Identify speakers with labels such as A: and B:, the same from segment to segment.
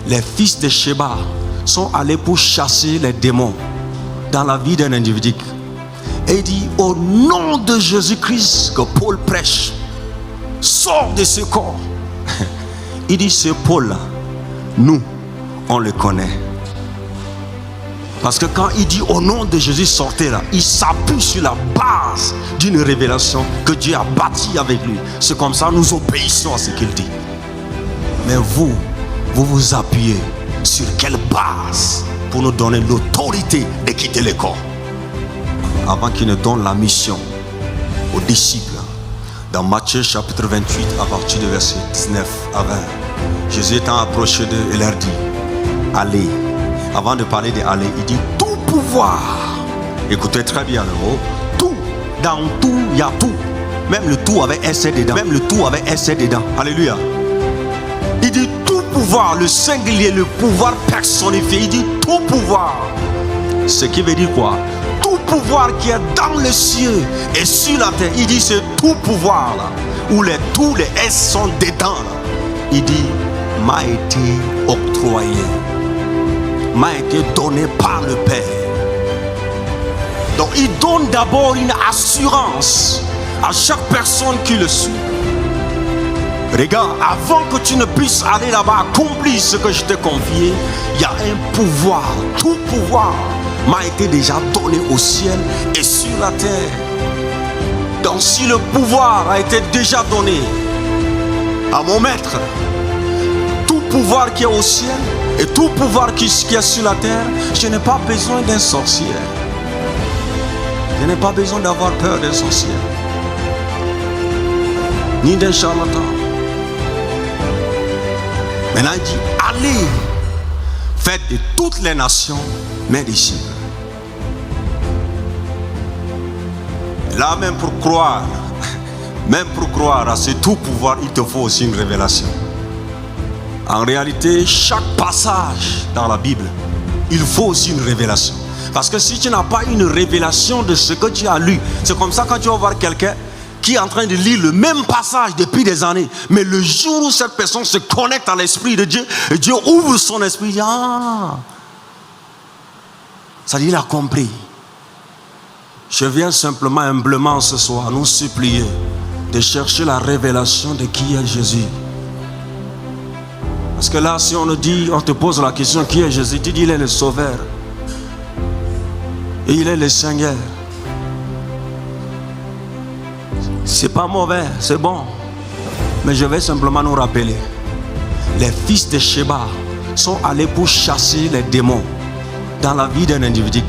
A: les fils de Sheba sont allés pour chasser les démons dans la vie d'un individu. Et il dit, au nom de Jésus-Christ que Paul prêche, sort de ce corps. Il dit, ce Paul-là, nous, on le connaît. Parce que quand il dit au nom de Jésus, sortez là, il s'appuie sur la base d'une révélation que Dieu a bâtie avec lui. C'est comme ça, nous obéissons à ce qu'il dit. Mais vous vous appuyez sur quelle base pour nous donner l'autorité de quitter le corps? Avant qu'il ne donne la mission aux disciples, dans Matthieu chapitre 28, à partir du verset 19 à 20, Jésus étant approché d'eux et leur dit, allez. Avant de parler de aller, il dit tout pouvoir. Écoutez très bien le mot. Tout. Dans tout, il y a tout. Même le tout avec essai dedans. Même le tout avec essai dedans. Alléluia. Il dit tout pouvoir, le singulier, le pouvoir personnifié. Il dit tout pouvoir. Ce qui veut dire quoi? Tout pouvoir qui est dans les cieux et sur la terre. Il dit c'est tout pouvoir là. Où tous les S sont dedans là. Il dit m'a été octroyé, m'a été donné par le Père. Donc il donne d'abord une assurance à chaque personne qui le suit. Regarde, avant que tu ne puisses aller là-bas accomplir ce que je t'ai confié, il y a un pouvoir. Tout pouvoir m'a été déjà donné au ciel et sur la terre. Donc si le pouvoir a été déjà donné à mon maître, tout pouvoir qui est au ciel et tout pouvoir qui est sur la terre, je n'ai pas besoin d'un sorcier. Je n'ai pas besoin d'avoir peur d'un sorcier, ni d'un charlatan. Maintenant il dit, allez, faites de toutes les nations mes disciples. Là même pour croire à ce tout pouvoir, il te faut aussi une révélation. En réalité, chaque passage dans la Bible, il faut aussi une révélation. Parce que si tu n'as pas une révélation de ce que tu as lu, c'est comme ça quand tu vas voir quelqu'un qui est en train de lire le même passage depuis des années, mais le jour où cette personne se connecte à l'Esprit de Dieu, et Dieu ouvre son esprit, il dit, ah, ça dit, il a compris. Je viens simplement humblement ce soir nous supplier de chercher la révélation de qui est Jésus. Parce que là, si on nous dit, on te pose la question, qui est Jésus? Tu dis, il est le Sauveur. Et il est le Seigneur. C'est pas mauvais, c'est bon. Mais je vais simplement nous rappeler. Les fils de Sheba sont allés pour chasser les démons dans la vie d'un individu.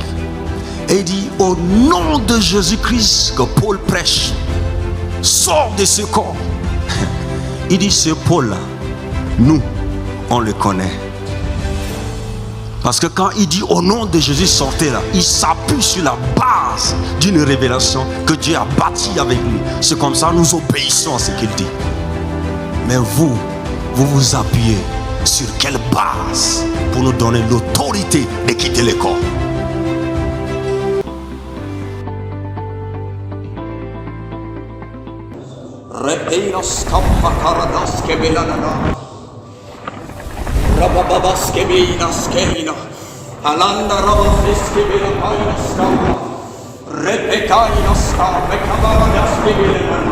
A: Et il dit, au nom de Jésus-Christ que Paul prêche, sort de ce corps. Il dit, ce Paul-là, nous, on le connaît. Parce que quand il dit au nom de Jésus, sortez là, il s'appuie sur la base d'une révélation que Dieu a bâtie avec lui. C'est comme ça, nous obéissons à ce qu'il dit. Mais vous vous appuyez sur quelle base pour nous donner l'autorité de quitter le corps?
B: Repeiros campacaradas que belanana, rabababas que beinas keina, alanda rabas que belapainas kama, repecainas kama, becabadas que belanana.